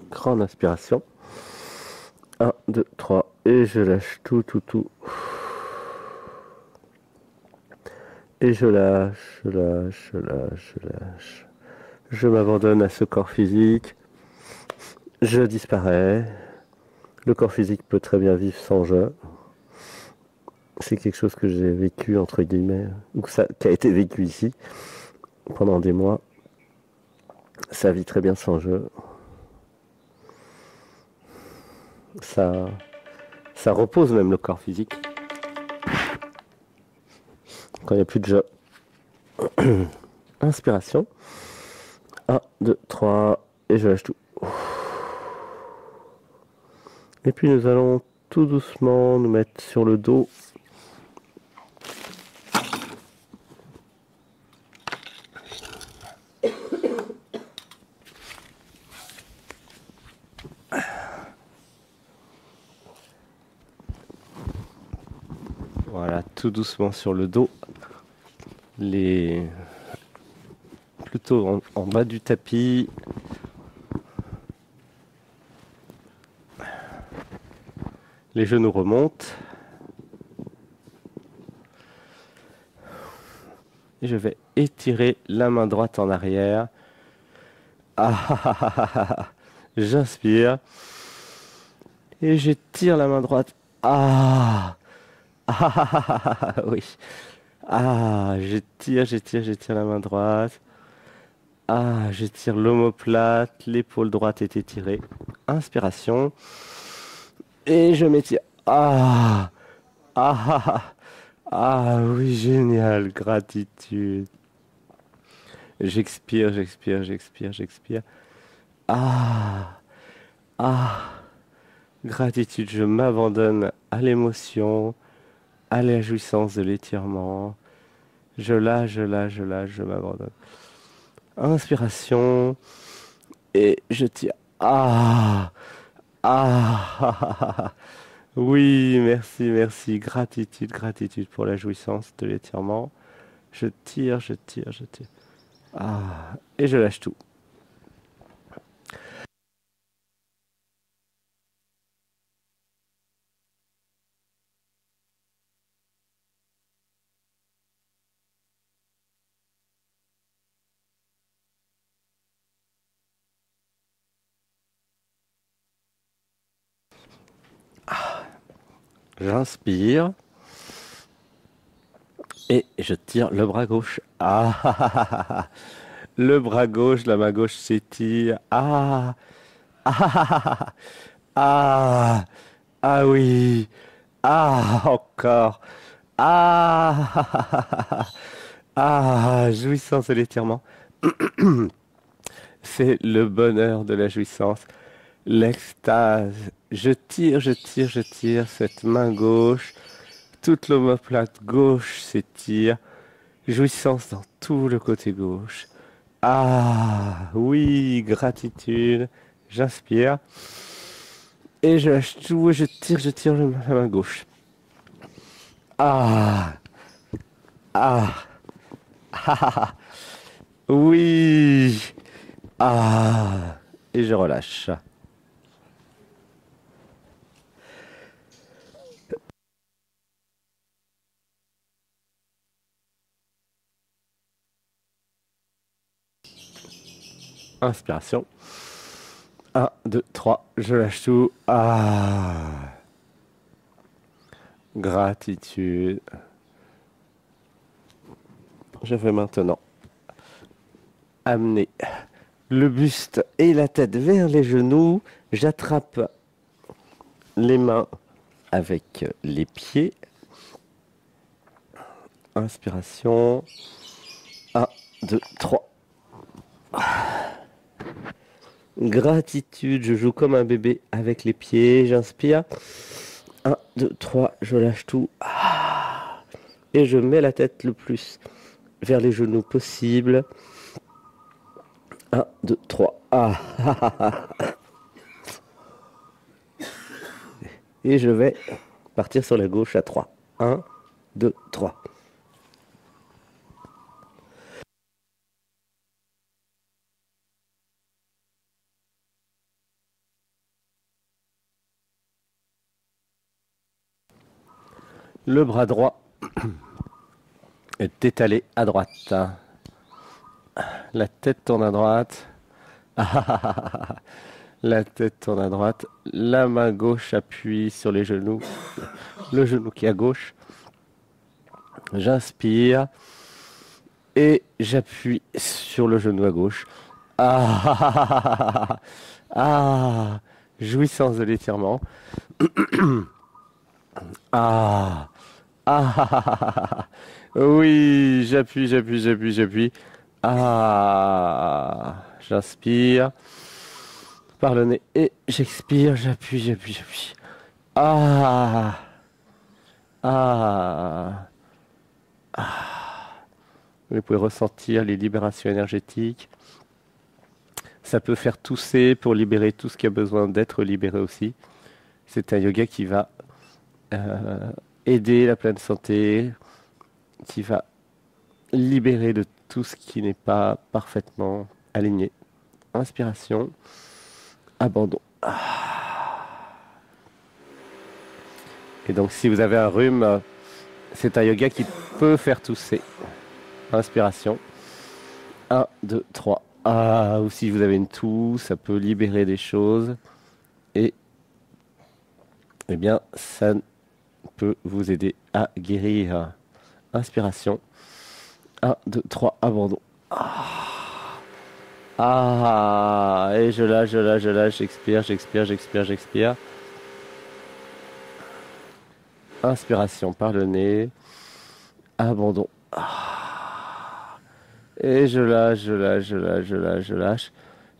Grande inspiration. 1, 2, 3. Et je lâche tout, tout, tout. Et je lâche, je lâche, je lâche, je lâche. Je m'abandonne à ce corps physique. Je disparais. Le corps physique peut très bien vivre sans je. C'est quelque chose que j'ai vécu, entre guillemets, ou qui a été vécu ici pendant des mois. Ça vit très bien sans je. Ça repose même le corps physique. Quand il n'y a plus de je. Inspiration. 1, 2, 3. Et je lâche tout. Et puis nous allons tout doucement nous mettre sur le dos. Voilà, tout doucement sur le dos. Plutôt en bas du tapis. Les genoux remontent. Et je vais étirer la main droite en arrière. J'inspire. Et j'étire la main droite. Oui. J'étire la main droite. J'étire l'omoplate. L'épaule droite est étirée. Inspiration. Et je m'étire. Oui, génial. Gratitude. J'expire. Gratitude, je m'abandonne à l'émotion, à la jouissance de l'étirement. Je lâche, je m'abandonne. Inspiration. Et je tire. Oui, merci. Gratitude pour la jouissance de l'étirement. Je tire. Et je lâche tout. J'inspire. Et je tire le bras gauche. Le bras gauche, la main gauche s'étire. Ah, oui. Encore. Jouissance de l'étirement. C'est le bonheur de la jouissance. L'extase. Je tire cette main gauche. Toute l'omoplate gauche s'étire. Jouissance dans tout le côté gauche. Oui, gratitude. J'inspire. Et je lâche tout et je tire la main gauche. Oui. Et je relâche. Inspiration. 1, 2, 3, je lâche tout. Ah. Gratitude. Je vais maintenant amener le buste et la tête vers les genoux. J'attrape les mains avec les pieds. Inspiration. 1, 2, 3. Gratitude, je joue comme un bébé avec les pieds. J'inspire. 1, 2, 3, je lâche tout. Et je mets la tête le plus vers les genoux possible. 1, 2, 3. Et je vais partir sur la gauche à 3. 1, 2, 3. Le bras droit est étalé à droite. La tête tourne à droite. La tête tourne à droite. La main gauche appuie sur les genoux. Le genou qui est à gauche. J'inspire. Et j'appuie sur le genou à gauche. Jouissance de l'étirement. Oui, j'appuie. J'inspire par le nez et j'expire, j'appuie. Ah, ah, ah. Vous pouvez ressentir les libérations énergétiques. Ça peut faire tousser pour libérer tout ce qui a besoin d'être libéré aussi. C'est un yoga qui va aider la pleine santé, qui va libérer de tout ce qui n'est pas parfaitement aligné. Inspiration, abandon. Et donc si vous avez un rhume, c'est un yoga qui peut faire tousser. Inspiration. 1, 2, 3. Ou si vous avez une toux, ça peut libérer des choses. Et eh bien, ça peut vous aider à guérir. Inspiration. 1, 2, 3, abandon. Et je lâche, j'expire. Inspiration par le nez. Abandon. Et je lâche.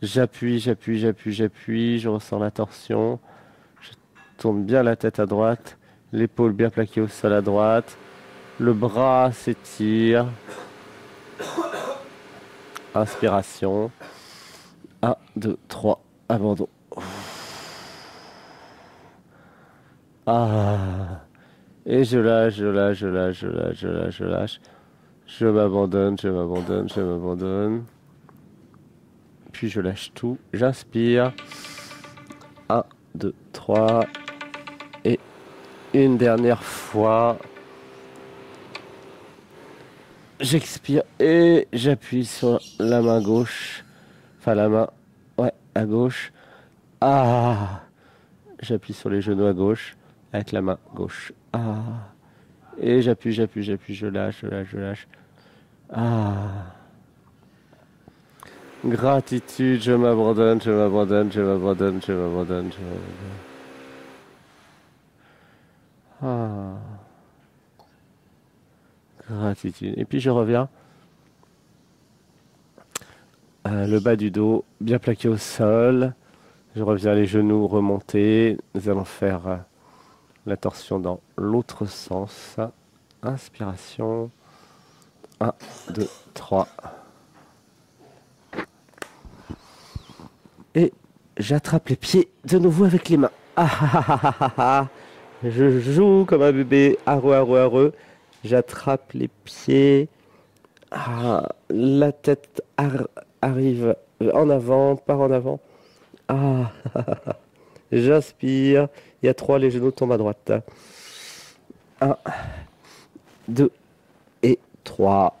J'appuie. Je ressens la torsion. Je tourne bien la tête à droite. L'épaule bien plaquée au sol à droite. Le bras s'étire. Inspiration. 1, 2, 3. Abandon. Et je lâche. Je m'abandonne. Puis je lâche tout. J'inspire. 1, 2, 3. Et une dernière fois. J'expire et j'appuie sur la main gauche. Enfin la main, à gauche. J'appuie sur les genoux à gauche avec la main gauche. Et j'appuie, je lâche. Gratitude, je m'abandonne. Gratitude. Et puis je reviens. Le bas du dos bien plaqué au sol. Je reviens les genoux remontés. Nous allons faire la torsion dans l'autre sens. Inspiration. 1, 2, 3. Et j'attrape les pieds de nouveau avec les mains. Je joue comme un bébé. Areux. J'attrape les pieds. La tête arrive en avant, part en avant. J'inspire. Il y a 3, les genoux tombent à droite. 1, 2 et 3.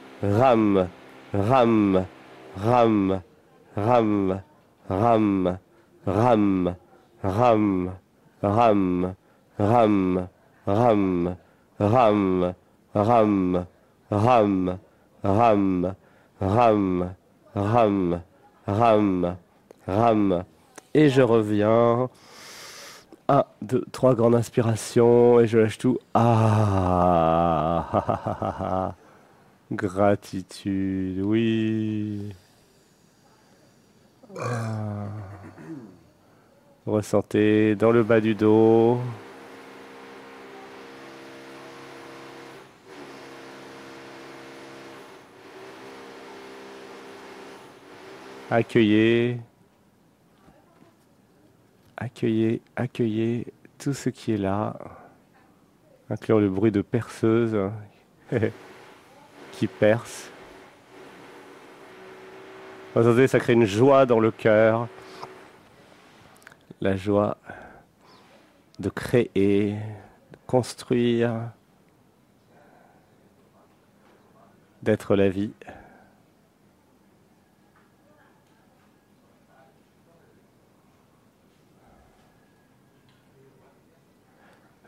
Ram, ram, ram, ram, ram, ram, ram, ram, ram, ram, ram, ram, ram, ram, ram, ram, ram, ram. Et je reviens. 1, 2, 3 grandes inspirations et je lâche tout. Ah, gratitude, oui. Ah. Ressentez dans le bas du dos. Accueillez. Accueillez, accueillez tout ce qui est là, incluant le bruit de perceuse qui perce. Vous entendez, ça crée une joie dans le cœur, la joie de créer, de construire, d'être la vie.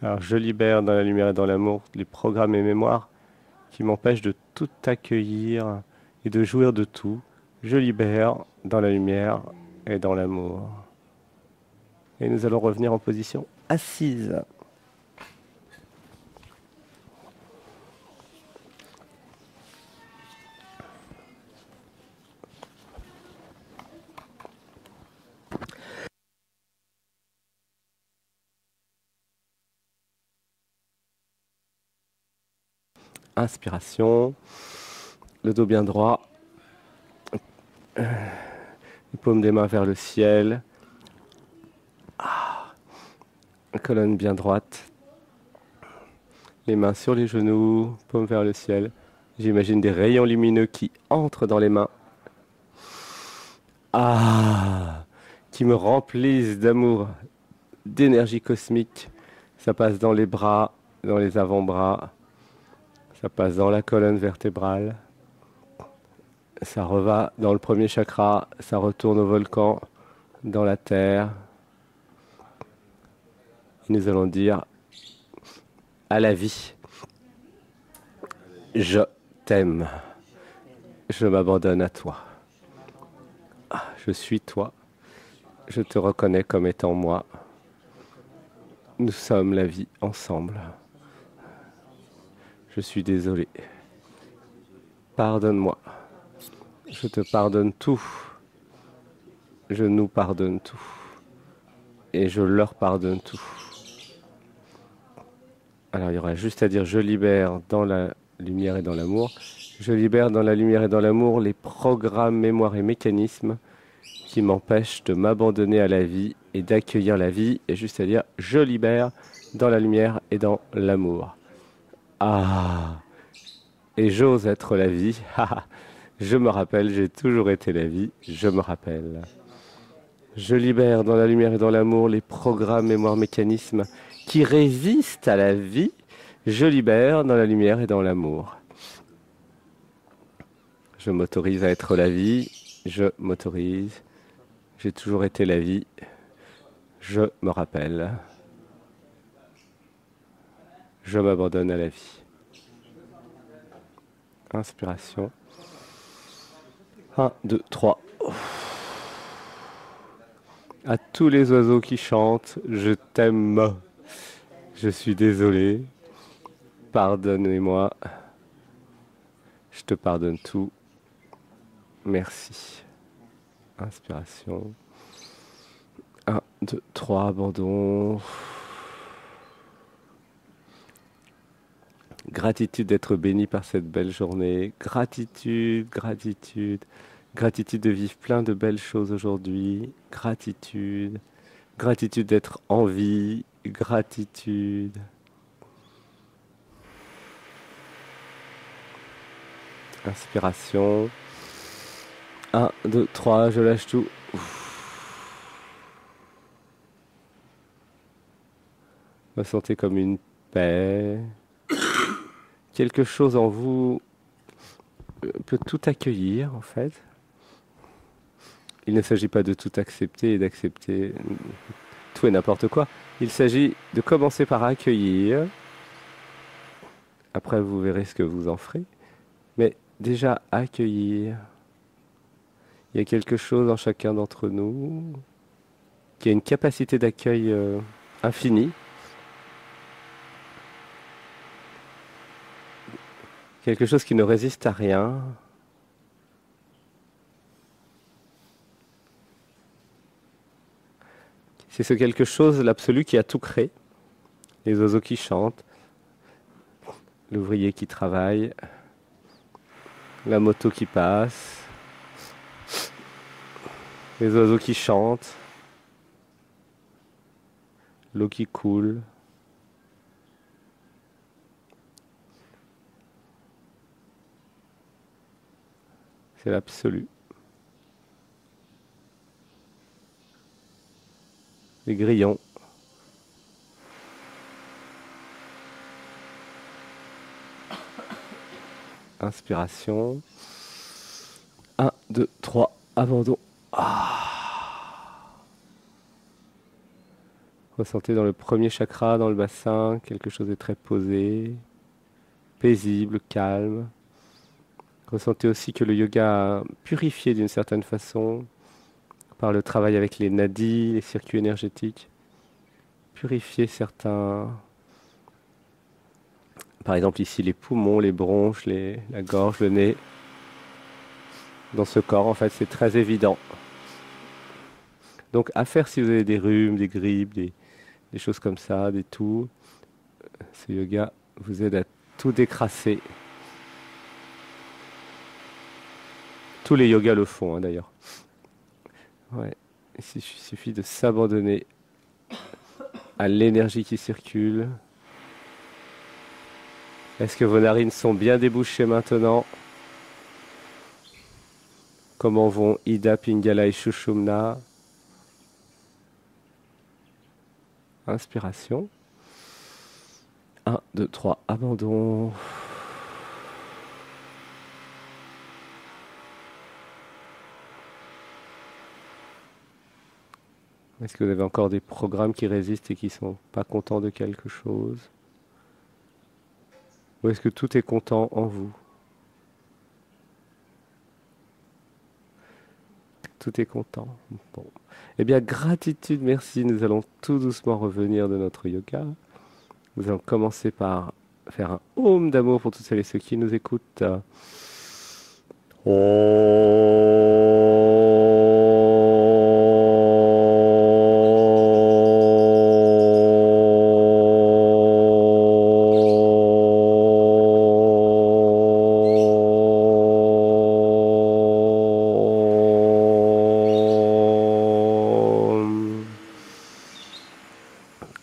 Alors je libère dans la lumière et dans l'amour les programmes et mémoires qui m'empêchent de tout accueillir et de jouir de tout. Je libère dans la lumière et dans l'amour. Et nous allons revenir en position assise. Inspiration, le dos bien droit, les paumes des mains vers le ciel, la colonne bien droite, les mains sur les genoux, paumes vers le ciel. J'imagine des rayons lumineux qui entrent dans les mains, qui me remplissent d'amour, d'énergie cosmique. Ça passe dans les bras, dans les avant-bras, ça passe dans la colonne vertébrale. Ça reva dans le premier chakra, ça retourne au volcan, dans la terre. Et nous allons dire à la vie, je t'aime, je m'abandonne à toi. Je suis toi, je te reconnais comme étant moi. Nous sommes la vie ensemble. Je suis désolé. Pardonne-moi. Je te pardonne tout. Je nous pardonne tout. Et je leur pardonne tout. Alors il y aura juste à dire je libère dans la lumière et dans l'amour. Je libère dans la lumière et dans l'amour les programmes, mémoires et mécanismes qui m'empêchent de m'abandonner à la vie et d'accueillir la vie. Et juste à dire je libère dans la lumière et dans l'amour. Et j'ose être la vie. Je me rappelle, j'ai toujours été la vie. Je me rappelle. Je libère dans la lumière et dans l'amour les programmes, mémoires, mécanismes qui résistent à la vie. Je libère dans la lumière et dans l'amour. Je m'autorise à être la vie. Je m'autorise. J'ai toujours été la vie. Je me rappelle. Je m'abandonne à la vie. Inspiration. 1, 2, 3. À tous les oiseaux qui chantent, je t'aime. Je suis désolé. Pardonnez-moi. Je te pardonne tout. Merci. Inspiration. 1, 2, 3, abandon. Gratitude d'être béni par cette belle journée. Gratitude, gratitude. Gratitude de vivre plein de belles choses aujourd'hui. Gratitude. Gratitude d'être en vie. Gratitude. Inspiration. 1, 2, 3, je lâche tout. Ressentez comme une paix. Quelque chose en vous peut tout accueillir en fait. Il ne s'agit pas de tout accepter et d'accepter tout et n'importe quoi. Il s'agit de commencer par accueillir. Après, vous verrez ce que vous en ferez. Mais déjà, accueillir. Il y a quelque chose en chacun d'entre nous qui a une capacité d'accueil infinie. Quelque chose qui ne résiste à rien. C'est ce quelque chose, l'absolu, qui a tout créé. Les oiseaux qui chantent, l'ouvrier qui travaille, la moto qui passe, les oiseaux qui chantent, l'eau qui coule. C'est l'absolu. Les grillons. Inspiration. 1, 2, 3, abandon. Ressentez dans le premier chakra, dans le bassin, quelque chose de très posé, paisible, calme. Ressentez aussi que le yoga a purifié d'une certaine façon par le travail avec les nadis, les circuits énergétiques. Purifier certains, par exemple ici les poumons, les bronches, la gorge, le nez. Dans ce corps, en fait, c'est très évident. Donc à faire si vous avez des rhumes, des grippes, des choses comme ça, des toux. Ce yoga vous aide à tout décrasser. Tous les yogas le font, hein, d'ailleurs. Ouais. Il suffit de s'abandonner à l'énergie qui circule. Est-ce que vos narines sont bien débouchées maintenant? Comment vont Ida, Pingala et Shushumna? Inspiration. 1, 2, 3, abandon. Est-ce que vous avez encore des programmes qui résistent et qui ne sont pas contents de quelque chose? Ou est-ce que tout est content en vous? Tout est content. Bon. Eh bien, gratitude, merci. Nous allons tout doucement revenir de notre yoga. Nous allons commencer par faire un home d'amour pour toutes celles et ceux qui nous écoutent.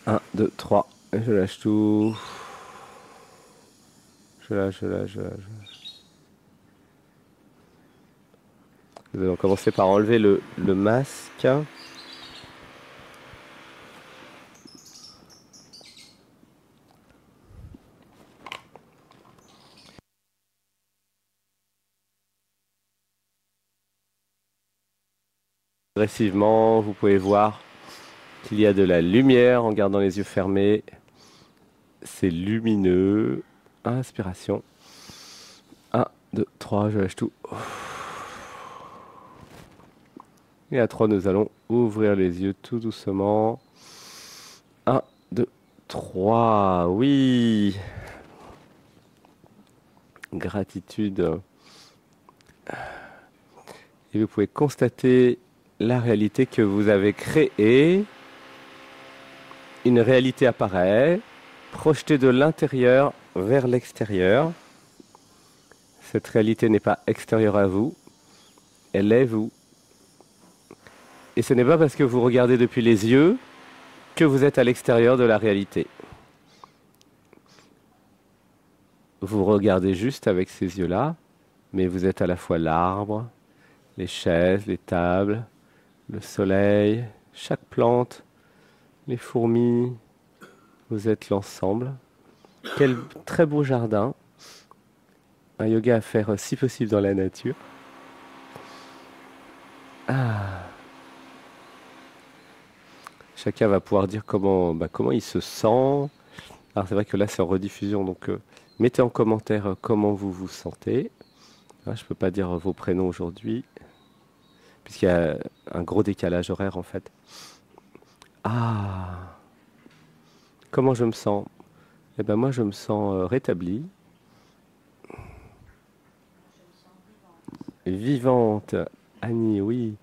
Un, deux, trois. Et je lâche tout. Je lâche. Nous allons commencer par enlever le masque. Progressivement, vous pouvez voir qu'il y a de la lumière en gardant les yeux fermés. C'est lumineux. Inspiration. 1, 2, 3, je lâche tout. Et à 3, nous allons ouvrir les yeux tout doucement. 1, 2, 3. Oui. Gratitude. Et vous pouvez constater la réalité que vous avez créée. Une réalité apparaît, projetée de l'intérieur vers l'extérieur. Cette réalité n'est pas extérieure à vous, elle est vous. Et ce n'est pas parce que vous regardez depuis les yeux que vous êtes à l'extérieur de la réalité. Vous regardez juste avec ces yeux-là, mais vous êtes à la fois l'arbre, les chaises, les tables, le soleil, chaque plante, les fourmis. Vous êtes l'ensemble. Quel très beau jardin. un yoga à faire si possible dans la nature. Ah, chacun va pouvoir dire comment il se sent. Alors c'est vrai que là c'est en rediffusion, donc mettez en commentaire comment vous vous sentez. Ah, je ne peux pas dire vos prénoms aujourd'hui, puisqu'il y a un gros décalage horaire en fait. Ah, comment je me sens? Eh ben moi je me sens rétabli, vivante. Annie, oui.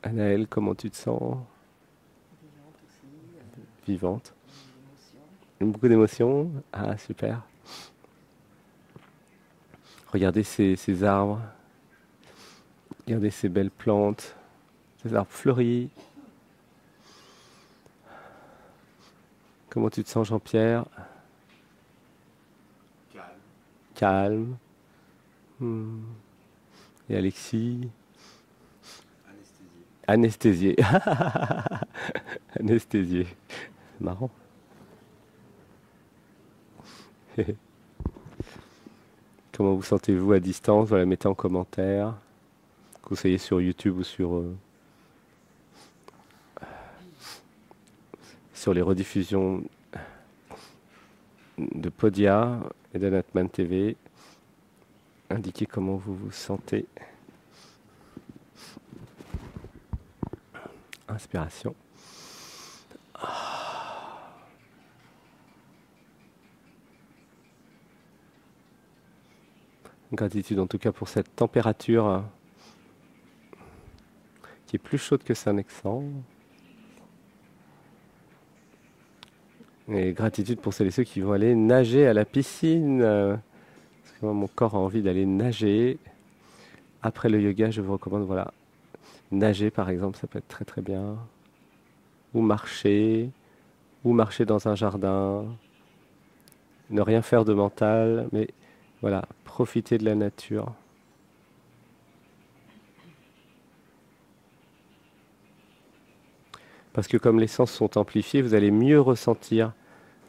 Anaëlle, comment tu te sens? Vivante aussi, Vivante. plein d'émotions. Beaucoup d'émotions. Ah, super. Regardez ces arbres, regardez ces belles plantes, ces arbres fleuris. Comment tu te sens, Jean-Pierre? Calme, Calme. Hmm. Et Alexis? anesthésié. Anesthésié. Anesthésié. C'est marrant. Comment vous sentez-vous à distance? Voilà, mettez en commentaire. Que vous soyez sur YouTube ou sur les rediffusions de Podia et de Natman TV. Indiquez comment vous vous sentez. Inspiration. Gratitude en tout cas pour cette température qui est plus chaude que Saint-Nexan. Et gratitude pour celles et ceux qui vont aller nager à la piscine. Parce que moi, mon corps a envie d'aller nager. Après le yoga, je vous recommande, voilà, nager par exemple, ça peut être très très bien. Ou marcher dans un jardin. Ne rien faire de mental, mais voilà, profiter de la nature. Parce que comme les sens sont amplifiés, vous allez mieux ressentir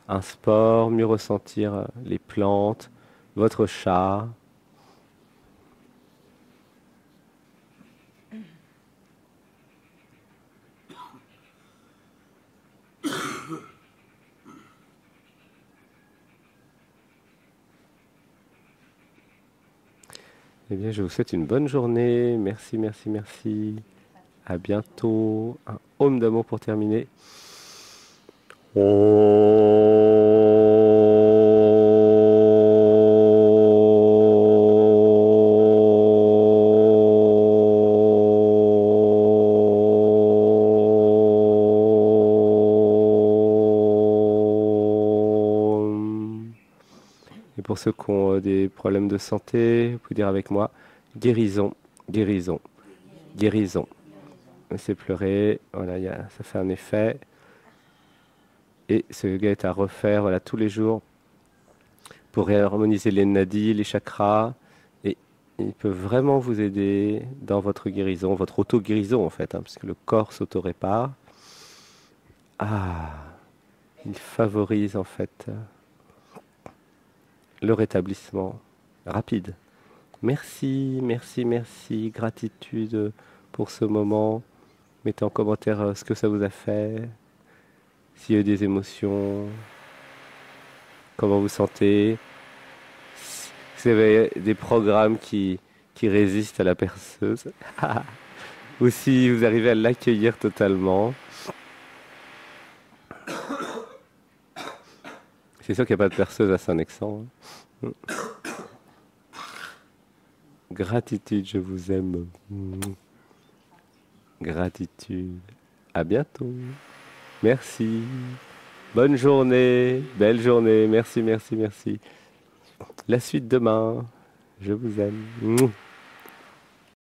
un sport, mieux ressentir les plantes, votre chat. Eh bien, je vous souhaite une bonne journée. Merci, merci, merci. À bientôt. Un home d'amour pour terminer. Et pour ceux qui ont des problèmes de santé, vous pouvez dire avec moi, guérison, guérison, guérison. Laissez pleurer, voilà, ça fait un effet. Et ce yoga est à refaire voilà, tous les jours pour réharmoniser les nadis, les chakras. Et il peut vraiment vous aider dans votre guérison, votre auto-guérison en fait, puisque le corps s'auto-répare. Ah, il favorise en fait le rétablissement rapide. Merci, merci, merci. Gratitude pour ce moment. Mettez en commentaire ce que ça vous a fait, s'il y a eu des émotions, comment vous sentez. Si vous avez des programmes qui résistent à la perceuse, ou si vous arrivez à l'accueillir totalement. C'est sûr qu'il n'y a pas de perceuse à Saint-Nexan. Gratitude, je vous aime. Gratitude. À bientôt. Merci. Bonne journée. Belle journée. Merci, merci, merci. La suite demain. Je vous aime.